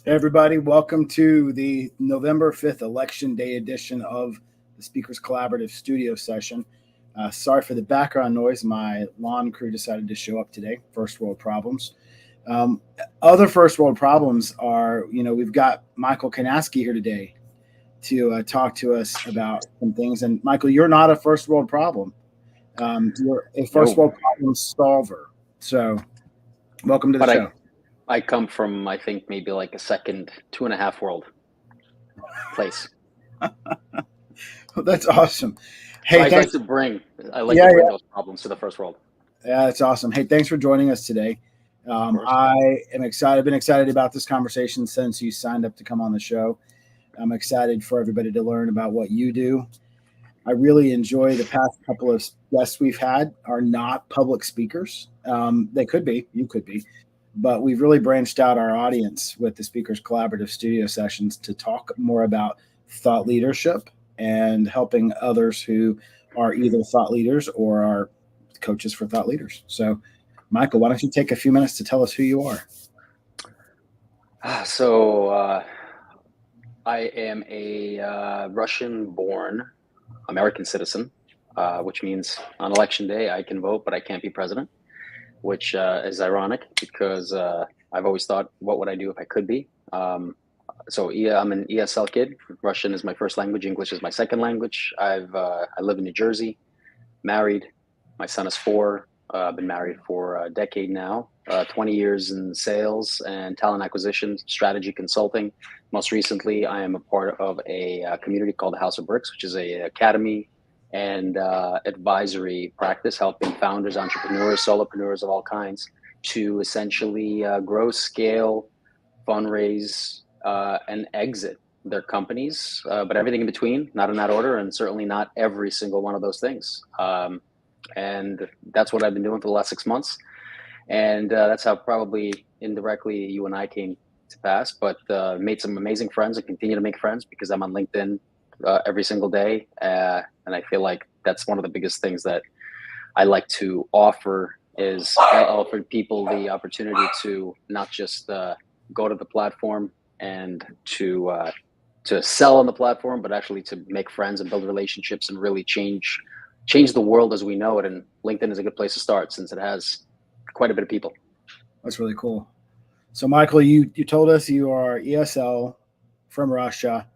Hey everybody, welcome to the November 5th Election Day edition of the Speakers Collaborative studio session. Sorry for the background noise. My lawn crew decided to show up today. First world problems. Um, Other first world problems are, we've got Michael Kainatsky here today to talk to us about some things. And Michael, you're not a first world problem. You're a first No, world problem solver. So, welcome to the but show. I come from, I think, maybe like a second, two and a half world place. That's awesome. So Hey, thanks. I like to Yeah, bring those problems to the first world. Yeah, that's awesome. Hey, thanks for joining us today. Of course. I am excited. I've been excited about this conversation since you signed up to come on the show. I'm excited for everybody to learn about what you do. I really enjoy the past couple of guests we've had are not public speakers. They could be, you could be, but we've really branched out our audience with the Speakers Collaborative studio sessions to talk more about thought leadership and helping others who are either thought leaders or are coaches for thought leaders. So, Michael, why don't you take a few minutes to tell us who you are? So I am a Russian-born American citizen, which means on election day I can vote, but I can't be president, which is ironic because I've always thought, what would I do if I could be? So yeah, I'm an ESL kid. Russian is my first language. English is my second language. I live in New Jersey, married. My son is 4. I've been married for a decade now. 20 years in sales and talent acquisition, strategy consulting. Most recently, I am a part of a community called the House of Bricks, which is a academy and advisory practice, helping founders, entrepreneurs, solopreneurs of all kinds to essentially grow, scale, fundraise, and exit their companies, but everything in between, not in that order, and certainly not every single one of those things. And that's what I've been doing for the last 6 months. And that's how probably indirectly you and I came to pass, but made some amazing friends and continue to make friends because I'm on LinkedIn every single day. And I feel like that's one of the biggest things that I like to offer is offer people the opportunity to not just go to the platform and to sell on the platform, but actually to make friends and build relationships and really change the world as we know it. And LinkedIn is a good place to start since it has quite a bit of people. That's really cool. So, Michael, you told us you are ESL from Russia,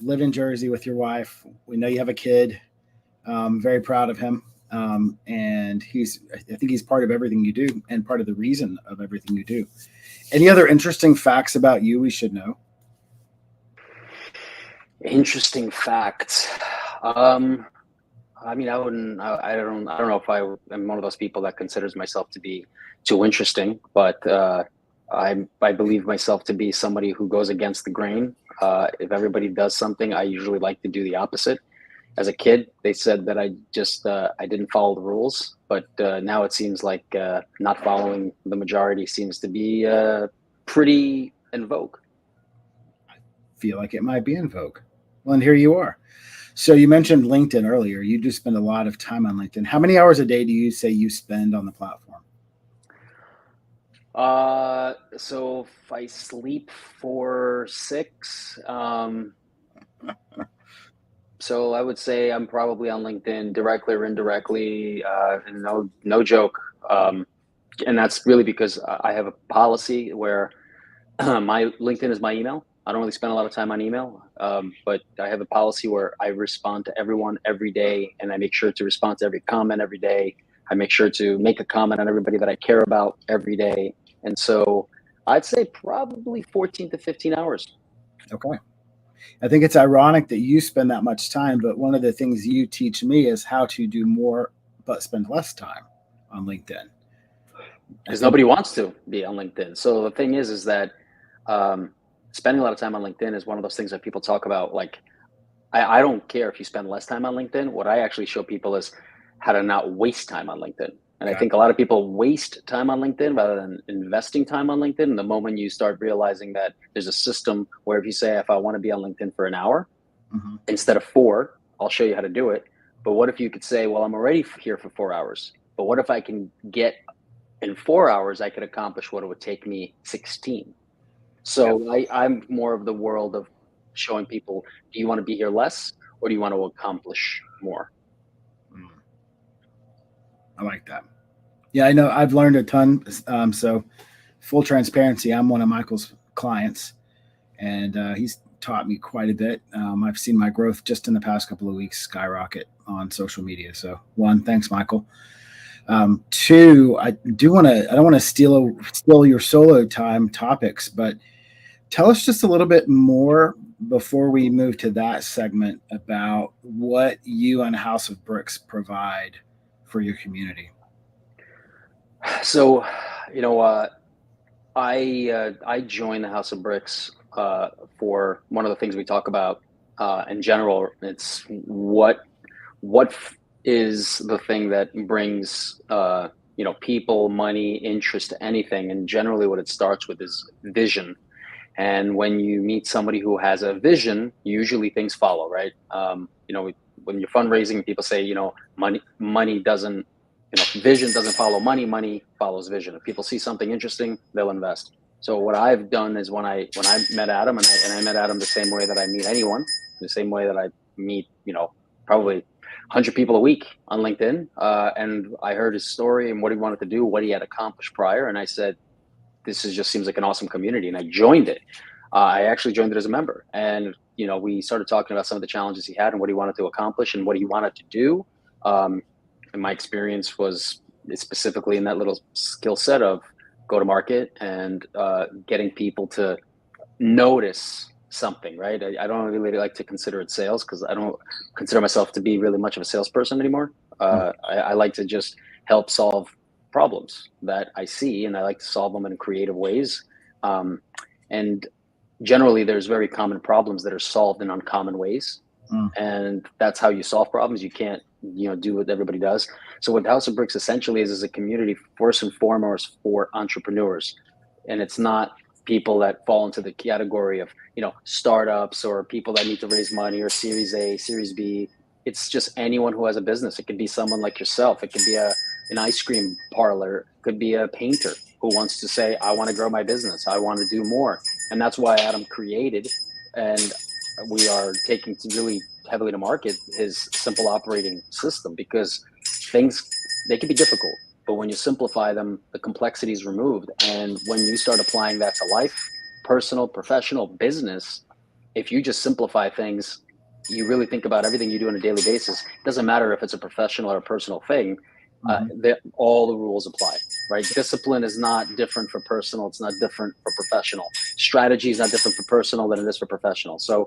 live in Jersey with your wife. We know you have a kid. Very proud of him. And I think he's part of everything you do and part of the reason of everything you do. Any other interesting facts about you we should know? Interesting facts. I mean, I don't know if I am one of those people that considers myself to be too interesting, but I believe myself to be somebody who goes against the grain. If everybody does something, I usually like to do the opposite. As a kid, they said that I didn't follow the rules, but now it seems like not following the majority seems to be pretty in vogue. Feel like it might be in vogue. Well, and here you are. So you mentioned LinkedIn earlier. You do spend a lot of time on LinkedIn. How many hours a day do you say you spend on the platform? So if I sleep for 6, so I would say I'm probably on LinkedIn directly or indirectly. And no joke. And that's really because I have a policy where my LinkedIn is my email. I don't really spend a lot of time on email, but I have a policy where I respond to everyone every day, and I make sure to respond to every comment every day. I make sure to make a comment on everybody that I care about every day. And so I'd say probably 14 to 15 hours. Okay. I think it's ironic that you spend that much time, but one of the things you teach me is how to do more but spend less time on LinkedIn. I Because think nobody wants to be on LinkedIn. So the thing is that um, spending a lot of time on LinkedIn is one of those things that people talk about. Like, I don't care if you spend less time on LinkedIn. What I actually show people is how to not waste time on LinkedIn. And I got think a lot of people waste time on LinkedIn rather than investing time on LinkedIn. And the moment you start realizing that there's a system where if you say, if I want to be on LinkedIn for an hour mm-hmm. instead of 4, I'll show you how to do it. But what if you could say, well, I'm already here for 4 hours, but what if I can get in 4 hours, I could accomplish what it would take me 16. So I'm more of the world of showing people, do you want to be here less or do you want to accomplish more? Mm, I like that. Yeah, I know. I've learned a ton. So, full transparency, I'm one of Michael's clients, and he's taught me quite a bit. I've seen my growth just in the past couple of weeks skyrocket on social media. So, one, thanks, Michael. Two, I do want to. I don't want to steal your solo time topics, but tell us just a little bit more before we move to that segment about what you and House of Bricks provide for your community. So, you know, I joined the House of Bricks for one of the things we talk about in general. It's is the thing that brings people, money, interest to anything, and generally what it starts with is vision. And when you meet somebody who has a vision, usually things follow, right? When you're fundraising, people say, money doesn't, vision doesn't follow money. Money follows vision. If people see something interesting, they'll invest. So what I've done is when I met Adam, and I met Adam the same way that I meet anyone, the same way that I meet, probably 100 people a week on LinkedIn. And I heard his story and what he wanted to do, what he had accomplished prior, and I said, just seems like an awesome community, and I joined it. I actually joined it as a member, and we started talking about some of the challenges he had and what he wanted to accomplish and what he wanted to do. And my experience was specifically in that little skill set of go to market and getting people to notice something, right? I don't really like to consider it sales because I don't consider myself to be really much of a salesperson anymore. I like to just help solve problems that I see, and I like to solve them in creative ways. And generally, there's very common problems that are solved in uncommon ways, Mm, and that's how you solve problems. You can't, do what everybody does. So what House of Bricks essentially is a community first and foremost for entrepreneurs, and it's not people that fall into the category of startups or people that need to raise money or Series A, Series B. It's just anyone who has a business. It could be someone like yourself. It could be an ice cream parlor. It could be a painter who wants to say, I want to grow my business. I want to do more. And that's why Adam created, and we are taking to really heavily to market his simple operating system, because things, they can be difficult, but when you simplify them, the complexity is removed. And when you start applying that to life, personal, professional, business, if you just simplify things, you really think about everything you do on a daily basis. It doesn't matter if it's a professional or a personal thing. mhm. All the rules apply, right? Discipline is not different for personal. It's not different for professional. Strategy is not different for personal than it is for professional. So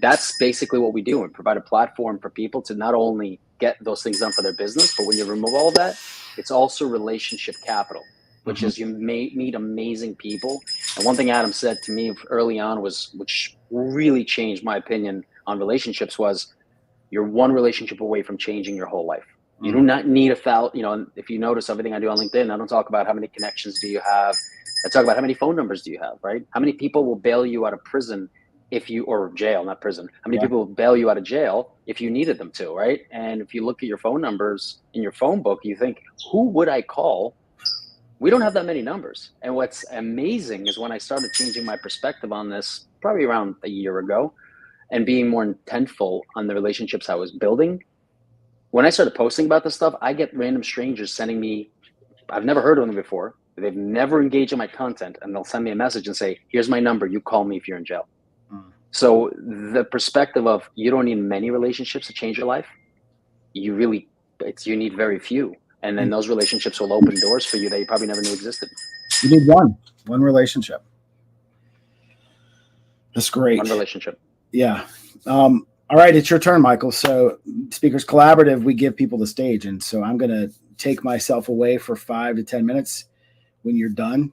that's basically what we do, and provide a platform for people to not only get those things done for their business, but when you remove all of that, it's also relationship capital, which Mhm. is you may meet amazing people. And one thing Adam said to me early on was, which really changed my opinion on relationships, was you're one relationship away from changing your whole life. You do Mm. not need if you notice everything I do on LinkedIn, I don't talk about how many connections do you have. I talk about how many phone numbers do you have, right? How many people will bail you out of prison or jail, not prison. How many Yeah. people will bail you out of jail if you needed them to, right? And if you look at your phone numbers in your phone book, you think, who would I call? We don't have that many numbers. And what's amazing is when I started changing my perspective on this, probably around a year ago, and being more intentful on the relationships I was building, when I started posting about this stuff, I get random strangers sending me, I've never heard of them before. They've never engaged in my content, and they'll send me a message and say, here's my number. You call me if you're in jail. Mm. So the perspective of you don't need many relationships to change your life. You need very few. And then those relationships will open doors for you that you probably never knew existed. You need one relationship. That's One great. relationship. Yeah. All right, it's your turn, Michael. So, Speakers Collaborative, we give people the stage, and so I'm going to take myself away for 5 to 10 minutes. When you're done,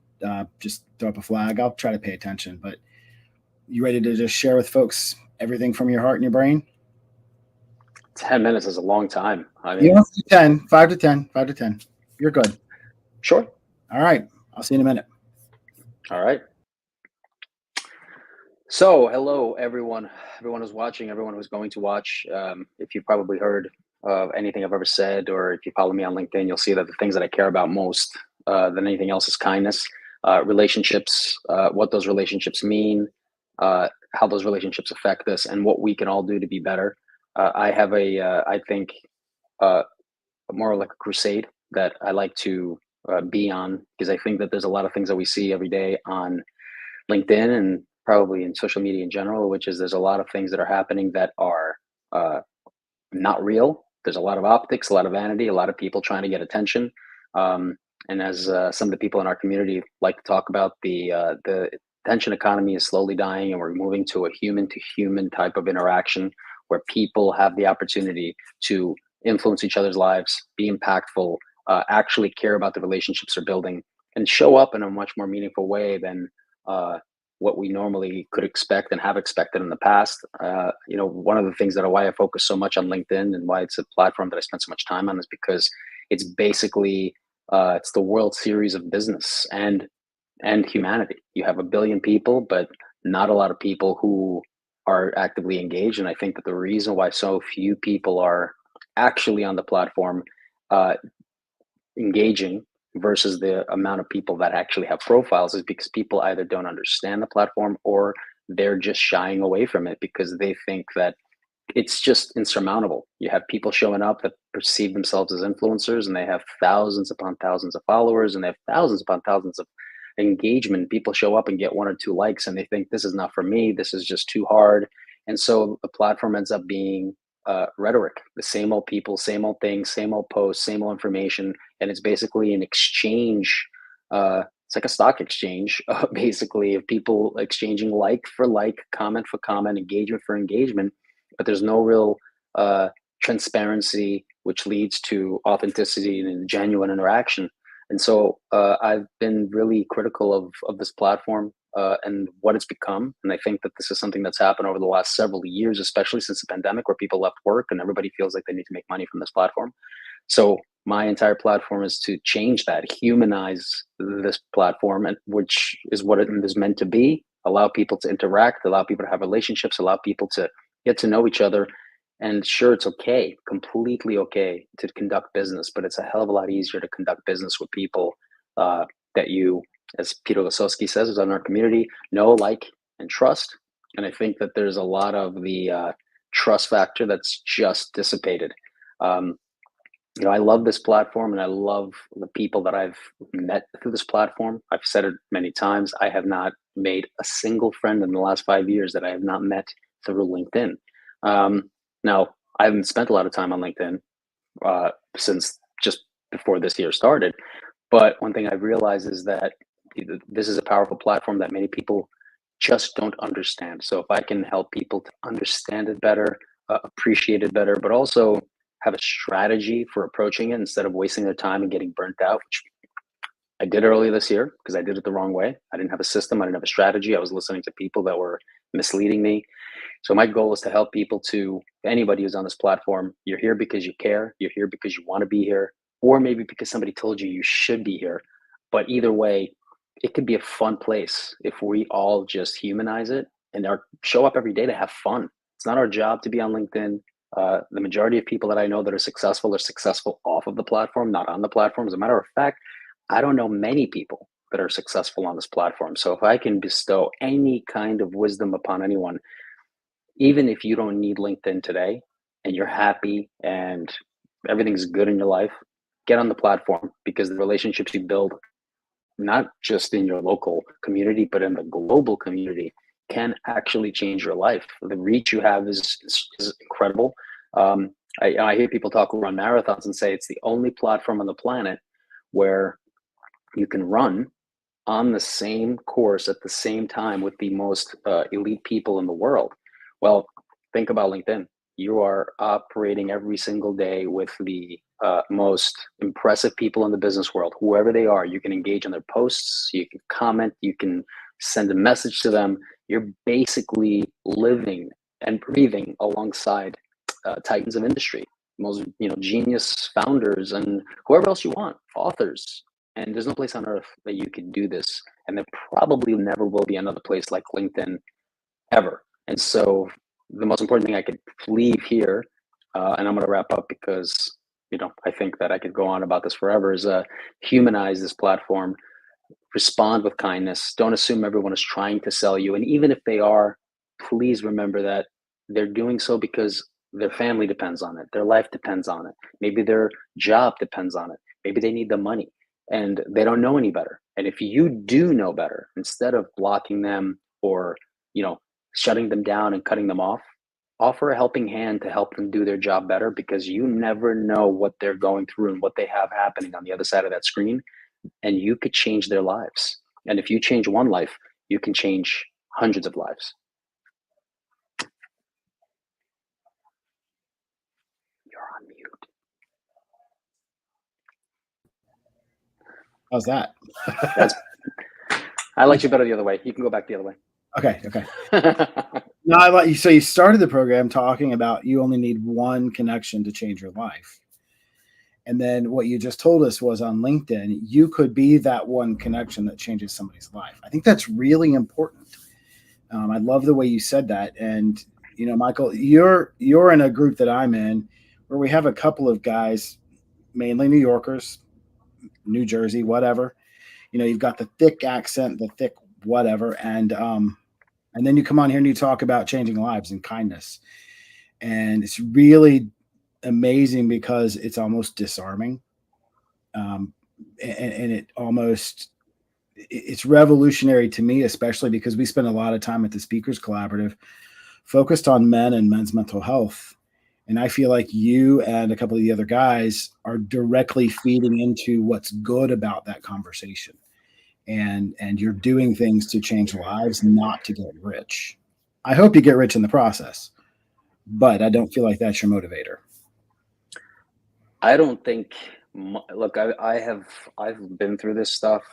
just throw up a flag. I'll try to pay attention. But you ready to just share with folks everything from your heart and your brain? 10 minutes is a long time. I You mean, want to 10, 5 to 10, 5 to 10. You're good. sure. All right. I'll see you in a minute. All right. So, hello, everyone who's watching, everyone who's going to watch. If you've probably heard of anything I've ever said, or if you follow me on LinkedIn, you'll see that the things that I care about most than anything else is kindness. relationships, what those relationships mean, how those relationships affect us, and what we can all do to be better. I have I think, uh, more like a crusade that I like to be on, because I think that there's a lot of things that we see every day on LinkedIn and probably in social media in general, which is there's a lot of things that are happening that are uh, not real. There's a lot of optics, a lot of vanity, a lot of people trying to get attention. Um, and as some of the people in our community like to talk about, the attention economy is slowly dying, and we're moving to a human to human type of interaction where people have the opportunity to influence each other's lives, be impactful, actually care about the relationships they're building, and show up in a much more meaningful way than uh, what we normally could expect and have expected in the past. One of the things that why I focus so much on LinkedIn and why it's a platform that I spend so much time on is because it's basically it's the World Series of business and humanity. You have a billion people, but not a lot of people who are actively engaged. And I think that the reason why so few people are actually on the platform uh, engaging versus the amount of people that actually have profiles is because people either don't understand the platform or they're just shying away from it because they think that it's just insurmountable. You have people showing up that perceive themselves as influencers, and they have thousands upon thousands of followers, and they have thousands upon thousands of engagement. People show up and get one or two likes, and they think this is not for me. This is just too hard. And so the platform ends up being rhetoric, the same old people, same old things, same old posts, same old information. And it's basically an exchange. It's like a stock exchange, basically, of people exchanging like for like, comment for comment, engagement for engagement, but there's no real uh, transparency, which leads to authenticity and genuine interaction. And so I've been really critical of this platform and what it's become. And I think that this is something that's happened over the last several years, especially since the pandemic, where people left work and everybody feels like they need to make money from this platform. So my entire platform is to change that, humanize this platform, and which is what it is meant to be. Allow people to interact, allow people to have relationships, allow people to get to know each other. And sure, it's okay, completely okay to conduct business, but it's a hell of a lot easier to conduct business with people that you, as Peter Lasowski says, is in our community, know, like, and trust. And I think that there's a lot of the trust factor that's just dissipated. Um, I love this platform and I love the people that I've met through this platform. I've said it many times. I have not made a single friend in the last 5 years that I have not met through LinkedIn. Um, Now, I haven't spent a lot of time on LinkedIn since just before this year started. But one thing I've realized is that this is a powerful platform that many people just don't understand. So if I can help people to understand it better, appreciate it better, but also have a strategy for approaching it instead of wasting their time and getting burnt out, which I did earlier this year because I did it the wrong way. I didn't have a system, I didn't have a strategy. I was listening to people that were misleading me. So my goal is to help people to anybody who's on this platform. You're here because you care. You're here because you want to be here, or maybe because somebody told you you should be here. But either way, it could be a fun place if we all just humanize it and show up every day to have fun. It's not our job to be on LinkedIn. The majority of people that I know that are successful off of the platform, not on the platform. As a matter of fact, I don't know many people that are successful on this platform. So if I can bestow any kind of wisdom upon anyone, even if you don't need LinkedIn today and you're happy and everything's good in your life, get on the platform because the relationships you build, not just in your local community, but in the global community, can actually change your life. The reach you have is incredible. I hear people talk who run marathons and say it's the only platform on the planet where you can run on the same course at the same time with the most elite people in the world. Well, think about LinkedIn. You are operating every single day with the most impressive people in the business world, whoever they are. You can engage in their posts, you can comment, you can send a message to them. You're basically living and breathing alongside titans of industry, most genius founders and whoever else you want, authors, and there's no place on earth that you can do this. And there probably never will be another place like LinkedIn ever. And so the most important thing I could leave here, and I'm going to wrap up because, I think that I could go on about this forever, is humanize this platform. respond with kindness. Don't assume everyone is trying to sell you. And even if they are, please remember that they're doing so because their family depends on it, their life depends on it, maybe their job depends on it, maybe they need the money and they don't know any better. And if you do know better, instead of blocking them or, you know, shutting them down and cutting them off, offer a helping hand to help them do their job better, because you never know what they're going through and what they have happening on the other side of that screen, and you could change their lives. And if you change one life, you can change hundreds of lives. You're on mute. How's that? That's I liked you better the other way. You can go back the other way. Okay. No, I like you. So you started the program talking about you only need one connection to change your life. And then what you just told us was on LinkedIn, you could be that one connection that changes somebody's life. I think that's really important. I love the way you said that. And, you know, Michael, you're in a group that I'm in where we have a couple of guys, mainly New Yorkers, New Jersey, whatever. You know, you've got the thick accent, the thick whatever. And then you come on here and you talk about changing lives and kindness. And it's really amazing because it's almost disarming. And it's revolutionary to me, especially because we spend a lot of time at the Speakers Collaborative focused on men and men's mental health. And I feel like you and a couple of the other guys are directly feeding into what's good about that conversation. And you're doing things to change lives, not to get rich. I hope you get rich in the process, but I don't feel like that's your motivator. I don't think. Look, I've been through this stuff.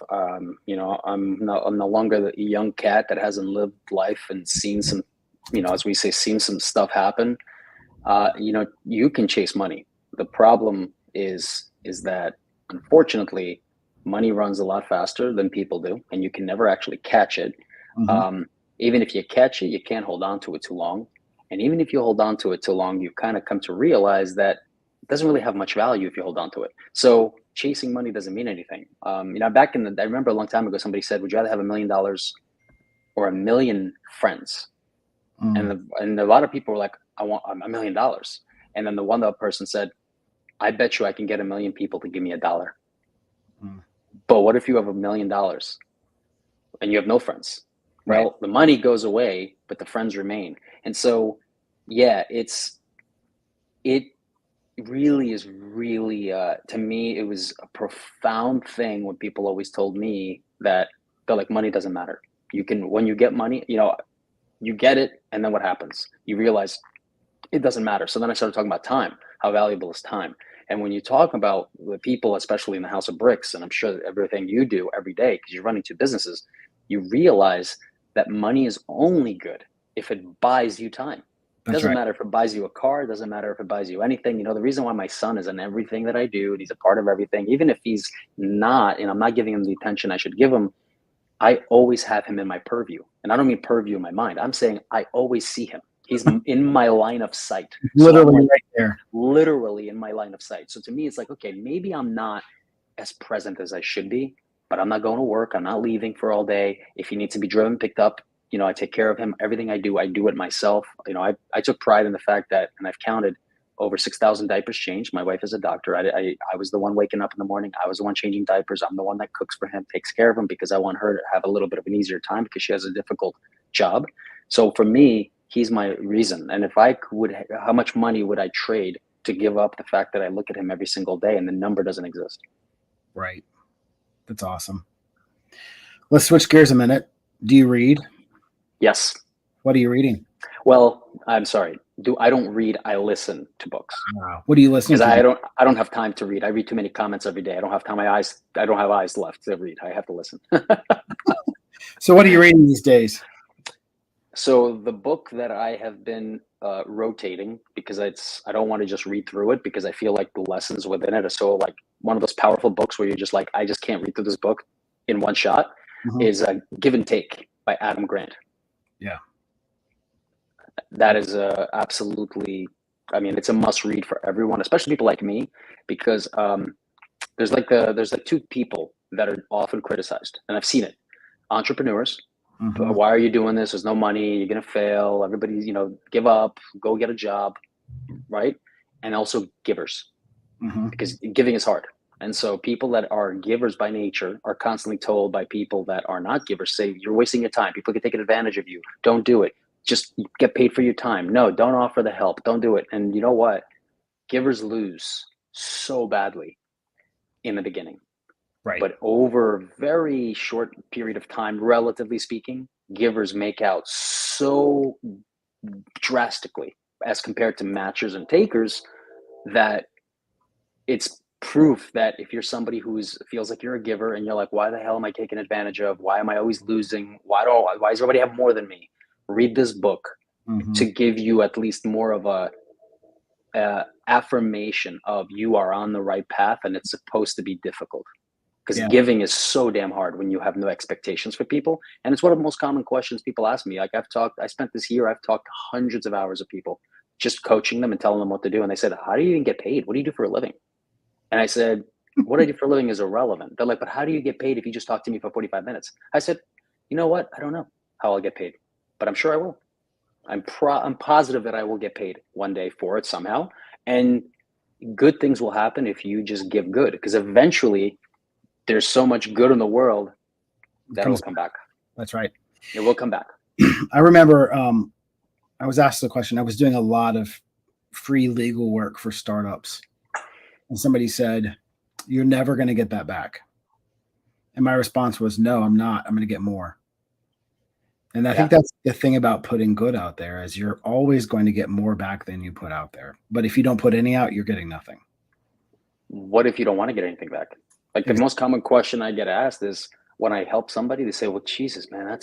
You know, I'm no longer the young cat that hasn't lived life and seen some, you know, as we say, seen some stuff happen. You know, you can chase money. The problem is that unfortunately, money runs a lot faster than people do, and you can never actually catch it. Mm-hmm. Even if you catch it, you can't hold on to it too long. And even if you hold on to it too long, you kind of come to realize that it doesn't really have much value if you hold on to it. So chasing money doesn't mean anything. You know, I remember a long time ago, somebody said, "Would you rather have $1 million or a million friends?" Mm. And a lot of people were like, "I want $1 million." And then the one other person said, "I bet you I can get 1 million people to give me $1." Mm. But what if you have $1 million and you have no friends? Right. Well, the money goes away, but the friends remain. And so, yeah, it really is really, to me, it was a profound thing when people always told me that they're like, money doesn't matter. You can, when you get money, you know, you get it, and then what happens? You realize it doesn't matter. So then I started talking about time. How valuable is time? And when you talk about the people, especially in the House of Bricks, and I'm sure that everything you do every day, because you're running two businesses, you realize that money is only good if it buys you time. It That's doesn't right. matter if it buys you a car, it doesn't matter if it buys you anything. You know, the reason why my son is in everything that I do, and he's a part of everything, even if he's not, and I'm not giving him the attention I should give him, I always have him in my purview. And I don't mean purview in my mind. I'm saying I always see him. He's in my line of sight. So I'm Literally like right there. literally in my line of sight. So to me, it's like, okay, maybe I'm not as present as I should be, but I'm not going to work. I'm not leaving for all day. If he needs to be driven, picked up, you know, I take care of him. Everything I do it myself. You know, I took pride in the fact that, and I've counted over 6,000 diapers changed. My wife is a doctor. I was the one waking up in the morning. I was the one changing diapers. I'm the one that cooks for him, takes care of him, because I want her to have a little bit of an easier time because she has a difficult job. So for me, he's my reason. And if I would, how much money would I trade to give up the fact that I look at him every single day and the number doesn't exist? Right. That's awesome. Let's switch gears a minute. Do you read? Yes. What are you reading? Well, I'm sorry. I don't read, I listen to books. What are you listening Because to? I don't have time to read. I read too many comments every day. I don't have time. I don't have eyes left to read. I have to listen. So what are you reading these days? So the book that I have been rotating, because I don't want to just read through it, because I feel like the lessons within it are so like one of those powerful books where you're just like, I just can't read through this book in one shot, Mhm. is Give and Take by Adam Grant. Yeah. That is absolutely, I mean, it's a must read for everyone, especially people like me, because there's like two people that are often criticized, and I've seen it. Entrepreneurs, Mm-hmm. why are you doing this? There's no money. You're gonna fail. Everybody's, give up. Go get a job, right? And also givers, Mm-hmm. because giving is hard. And so people that are givers by nature are constantly told by people that are not givers, say, you're wasting your time. People can take advantage of you. Don't do it. Just get paid for your time. No, don't offer the help. Don't do it. And you know what? Givers lose so badly in the beginning. Right. But over a very short period of time, relatively speaking, givers make out so drastically as compared to matchers and takers that it's proof that if you're somebody who feels like you're a giver and you're like, why the hell am I taken advantage of? Why am I always losing? Why does everybody have more than me? Read this book to give you at least more of a affirmation of you are on the right path, and it's supposed to be difficult. Because giving is so damn hard when you have no expectations for people. And it's one of the most common questions people ask me. Like I spent this year, I've talked to hundreds of hours of people, just coaching them and telling them what to do. And they said, how do you even get paid? What do you do for a living? And I said, what I do for a living is irrelevant. They're like, but how do you get paid if you just talk to me for 45 minutes? I said, you know what? I don't know how I'll get paid, but I'm sure I will. I'm positive that I will get paid one day for it somehow. And good things will happen if you just give good, because eventually there's so much good in the world that will come back. That's right. It will come back. I remember I was asked the question. I was doing a lot of free legal work for startups. And somebody said, you're never going to get that back. And my response was, no, I'm not. I'm going to get more. And I think that's the thing about putting good out there is you're always going to get more back than you put out there. But if you don't put any out, you're getting nothing. What if you don't want to get anything back? Like the most common question I get asked is when I help somebody, they say, well, Jesus, man,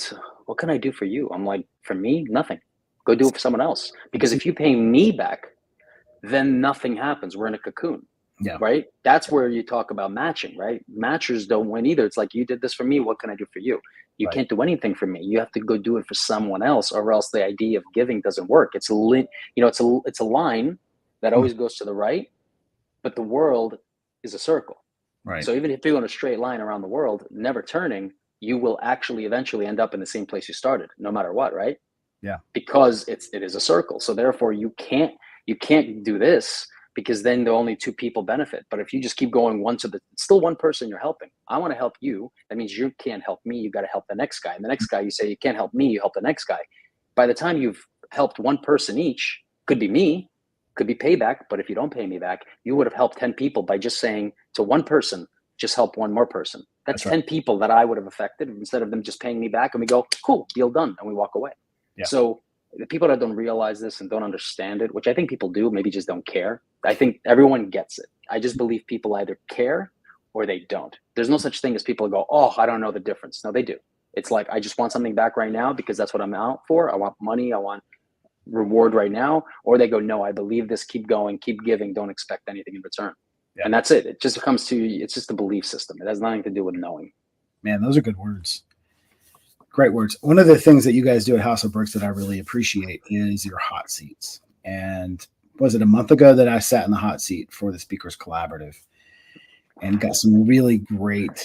what can I do for you? I'm like, for me, nothing. Go do it for someone else. Because if you pay me back, then nothing happens. We're in a cocoon. Yeah. Right. That's where you talk about matching, right? Matchers don't win either. It's like, you did this for me. What can I do for you? You can't do anything for me. You have to go do it for someone else, or else the idea of giving doesn't work. It's a line that always goes to the right, but the world is a circle. Right. So even if you go in a straight line around the world, never turning, you will actually eventually end up in the same place you started, no matter what, right? Yeah. Because it is a circle. So therefore you can't do this, because then the only two people benefit. But if you just keep going it's still one person you're helping. I want to help you. That means you can't help me. You got to help the next guy. And the next guy, you say, you can't help me. You help the next guy. By the time you've helped one person each, could be me, could be payback. But if you don't pay me back, you would have helped 10 people by just saying to one person, just help one more person. That's 10 people that I would have affected, instead of them just paying me back. And we go, cool, deal done. And we walk away. Yeah. So the people that don't realize this and don't understand it, which I think people do, maybe just don't care. I think everyone gets it. I just believe people either care or they don't. There's no such thing as people go, oh, I don't know the difference. No, they do. It's like, I just want something back right now because that's what I'm out for. I want money. I want reward right now. Or they go, no, I believe this. Keep going, keep giving. Don't expect anything in return. Yeah. And that's it. It just comes to, it's just a belief system. It has nothing to do with knowing. Man, those are good words. Great words. One of the things that you guys do at House of Bricks that I really appreciate is your hot seats. And was it a month ago that I sat in the hot seat for the Speakers Collaborative and got some really great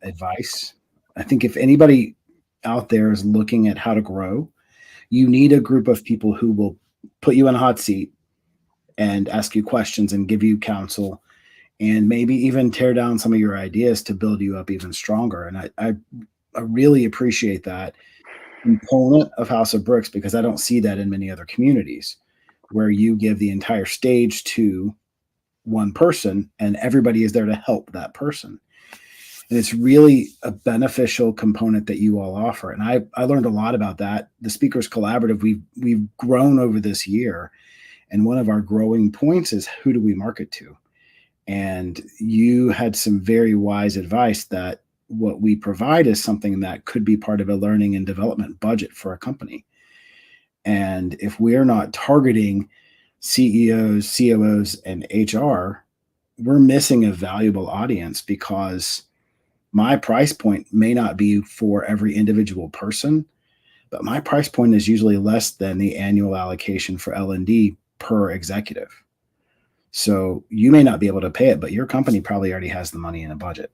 advice. I think if anybody out there is looking at how to grow, you need a group of people who will put you in a hot seat and ask you questions and give you counsel and maybe even tear down some of your ideas to build you up even stronger. And I really appreciate that component of House of Bricks, because I don't see that in many other communities where you give the entire stage to one person and everybody is there to help that person. And it's really a beneficial component that you all offer. And I learned a lot about that. The Speakers Collaborative, we've grown over this year. And one of our growing points is, who do we market to? And you had some very wise advice that what we provide is something that could be part of a learning and development budget for a company. And if we're not targeting CEOs, COOs, and HR, we're missing a valuable audience, because my price point may not be for every individual person, but my price point is usually less than the annual allocation for L&D per executive. So you may not be able to pay it, but your company probably already has the money in a budget.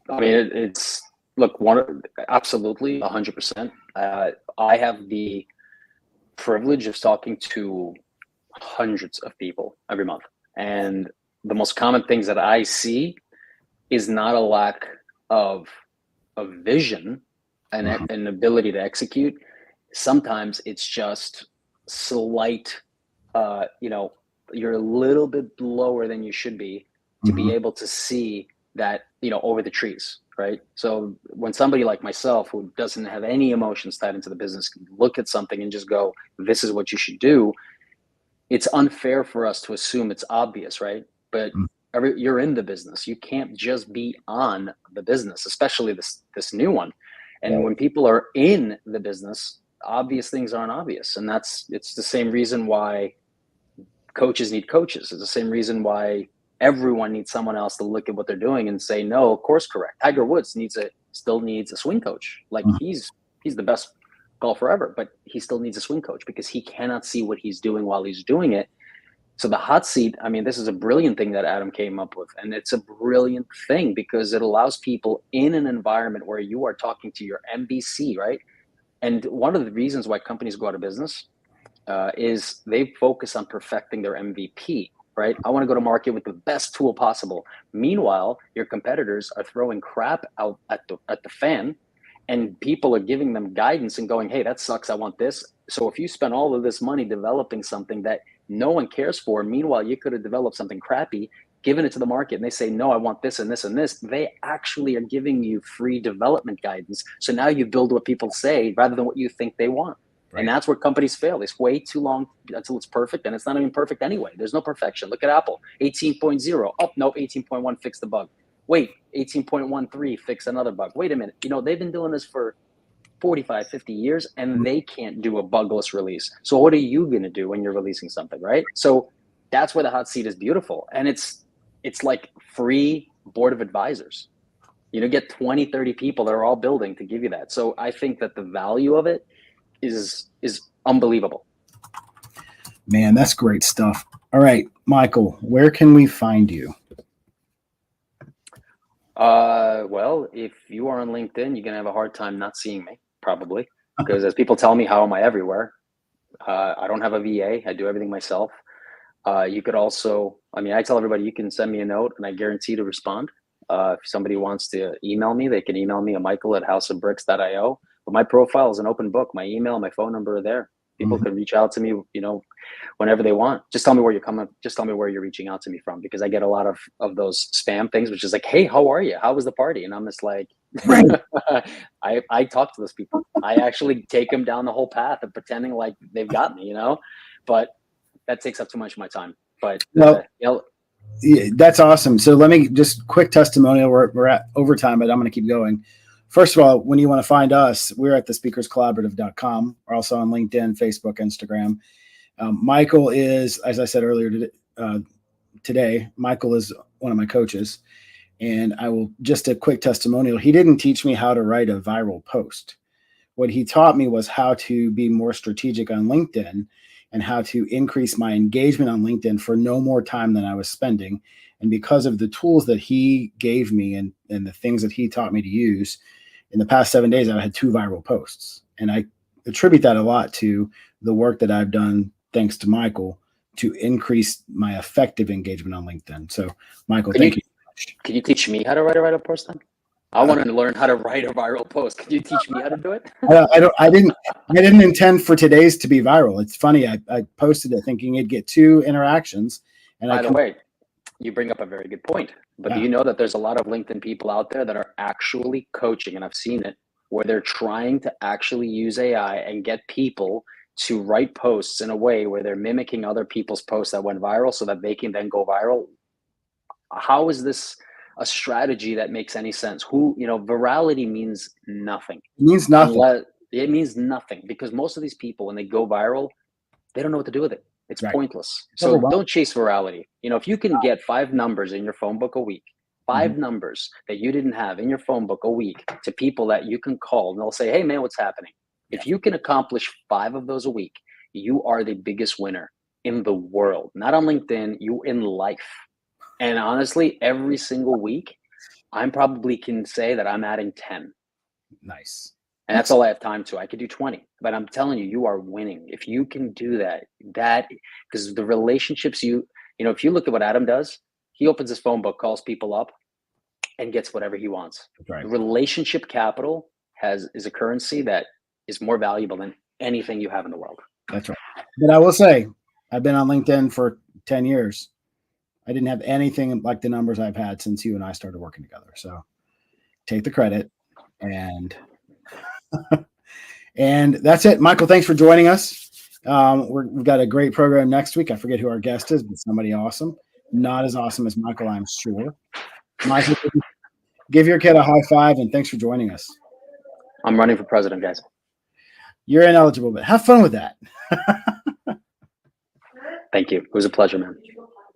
I mean, it's look, absolutely 100%. I have the privilege of talking to hundreds of people every month, and the most common things that I see is not a lack of vision and an ability to execute. Sometimes it's just slight, you're a little bit lower than you should be to be able to see that, over the trees, right? So when somebody like myself, who doesn't have any emotions tied into the business, can look at something and just go, this is what you should do, it's unfair for us to assume it's obvious, right? But you're in the business. You can't just be on the business, especially this new one. And when people are in the business, obvious things aren't obvious. And it's the same reason why coaches need coaches. It's the same reason why everyone needs someone else to look at what they're doing and say, no, course correct. Tiger Woods still needs a swing coach. Like he's the best golfer ever, but he still needs a swing coach because he cannot see what he's doing while he's doing it. So the hot seat, I mean, this is a brilliant thing that Adam came up with. And it's a brilliant thing because it allows people in an environment where you are talking to your MBC, right? And one of the reasons why companies go out of business is they focus on perfecting their MVP, right? I want to go to market with the best tool possible. Meanwhile, your competitors are throwing crap out at the fan, and people are giving them guidance and going, hey, that sucks, I want this. So if you spend all of this money developing something that no one cares for, meanwhile, you could have developed something crappy, given it to the market, and they say, no, I want this and this and this, they actually are giving you free development guidance. So now you build what people say rather than what you think they want. Right. And that's where companies fail. It's way too long until it's perfect, and it's not even perfect anyway. There's no perfection. Look at Apple, 18.0. Oh, no, 18.1 fixed the bug. Wait, 18.13 fix another bug. Wait a minute. They've been doing this for 45, 50 years, and they can't do a bugless release. So what are you going to do when you're releasing something, right? So that's where the hot seat is beautiful. And it's like free board of advisors. Get 20, 30 people that are all building to give you that. So I think that the value of it is unbelievable. Man, that's great stuff. All right, Michael, where can we find you? Well, if you are on LinkedIn, you're gonna have a hard time not seeing me, probably, because as people tell me, how am I everywhere? I don't have a VA. I do everything myself. You could also, I tell everybody you can send me a note, and I guarantee to respond. If somebody wants to email me, they can email me at michael@houseofbricks.io. But my profile is an open book. My email, my phone number are there. People can reach out to me, whenever they want. Just tell me where you're coming. Just tell me where you're reaching out to me from, because I get a lot of those spam things, which is like, hey, how are you? How was the party? And I'm just like, I talk to those people. I actually take them down the whole path of pretending like they've got me, but that takes up too much of my time. But yeah, that's awesome. So let me just quick testimonial. We're at overtime, but I'm going to keep going. First of all, when you want to find us, we're at thespeakerscollaborative.com. We're also on LinkedIn, Facebook, Instagram. Michael is, as I said earlier today, Michael is one of my coaches. And I will just a quick testimonial. He didn't teach me how to write a viral post. What he taught me was how to be more strategic on LinkedIn and how to increase my engagement on LinkedIn for no more time than I was spending. And because of the tools that he gave me and the things that he taught me to use, in the past 7 days, I've had 2 viral posts. And I attribute that a lot to the work that I've done, thanks to Michael, to increase my effective engagement on LinkedIn. So, Michael, thank you. Can you teach me how to write a viral post then? I want to learn how to write a viral post. Can you teach me how to do it? I didn't intend for today's to be viral. It's funny. I posted it thinking it'd get 2 interactions. And by the way, you bring up a very good point. But do you know that there's a lot of LinkedIn people out there that are actually coaching, and I've seen it, where they're trying to actually use AI and get people to write posts in a way where they're mimicking other people's posts that went viral so that they can then go viral? How is this a strategy that makes any sense? Virality means nothing. It means nothing. It means nothing, because most of these people, when they go viral, they don't know what to do with it. It's pointless. So don't chase virality. If you can get 5 numbers in your phone book a week, 5 numbers that you didn't have in your phone book a week to people that you can call, and they'll say, hey man, what's happening? If you can accomplish 5 of those a week, you are the biggest winner in the world. Not on LinkedIn, you in life. And honestly, every single week, I'm probably can say that I'm adding 10. Nice. And that's all I have time to. I could do 20, but I'm telling you, you are winning. If you can do that, because the relationships if you look at what Adam does, he opens his phone book, calls people up, and gets whatever he wants. Right. The relationship capital is a currency that is more valuable than anything you have in the world. That's right. But I will say, I've been on LinkedIn for 10 years. I didn't have anything like the numbers I've had since you and I started working together. So take the credit. And and that's it. Michael, thanks for joining us. We've got a great program next week. I forget who our guest is, but somebody awesome. Not as awesome as Michael, I'm sure. Michael, give your kid a high five, and thanks for joining us. I'm running for president, guys. You're ineligible, but have fun with that. Thank you. It was a pleasure, man.